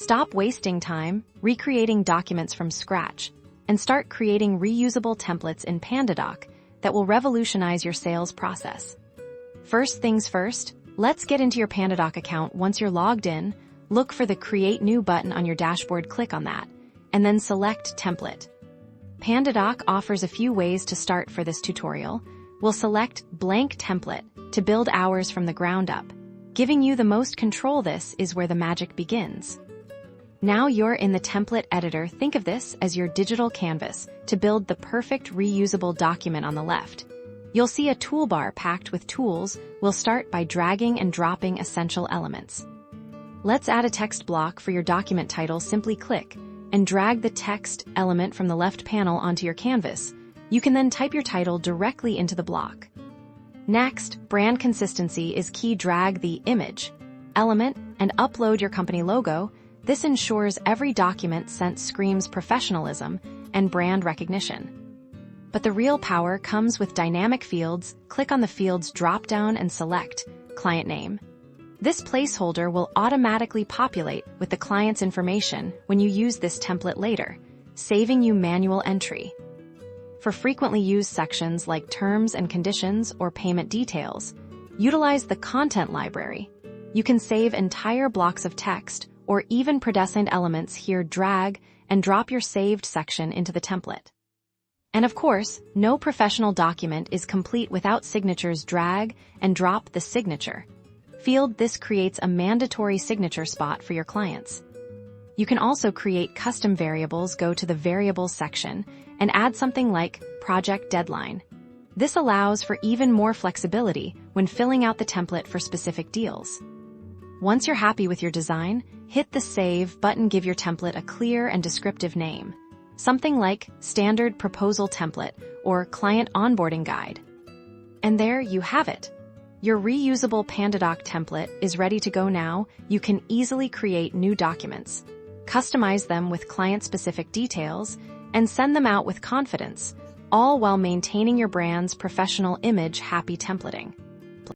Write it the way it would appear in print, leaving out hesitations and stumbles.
Stop wasting time recreating documents from scratch and start creating reusable templates in Pandadoc that will revolutionize your sales process. First things first, let's get into your Pandadoc account. Once you're logged in, look for the Create New button on your dashboard, click on that, and then select Template. Pandadoc offers a few ways to start for this tutorial. We'll select Blank Template to build ours from the ground up, giving you the most control. This is where the magic begins. Now you're in the template editor. Think of this as your digital canvas to build the perfect reusable document. On the left, you'll see a toolbar packed with tools. We'll start by dragging and dropping essential elements. Let's add a text block for your document title. Simply click and drag the text element from the left panel onto your canvas. You can then type your title directly into the block. Next, brand consistency is key. Drag the image element and upload your company logo. This ensures every document sent screams professionalism and brand recognition. But the real power comes with dynamic fields. Click on the fields drop-down and select Client Name. This placeholder will automatically populate with the client's information when you use this template later, saving you manual entry. For frequently used sections like terms and conditions or payment details, utilize the content library. You can save entire blocks of text or even predestined elements here. Drag and drop your saved section into the template. And of course, no professional document is complete without signatures. Drag and drop the signature field. This creates a mandatory signature spot for your clients. You can also create custom variables. Go to the Variables section and add something like Project Deadline. This allows for even more flexibility when filling out the template for specific deals. Once you're happy with your design, hit the Save button. Give your template a clear and descriptive name, something like Standard Proposal Template or Client Onboarding Guide. And there you have it. Your reusable Pandadoc template is ready to go now. You can easily create new documents, customize them with client-specific details, and send them out with confidence, all while maintaining your brand's professional image. Happy templating!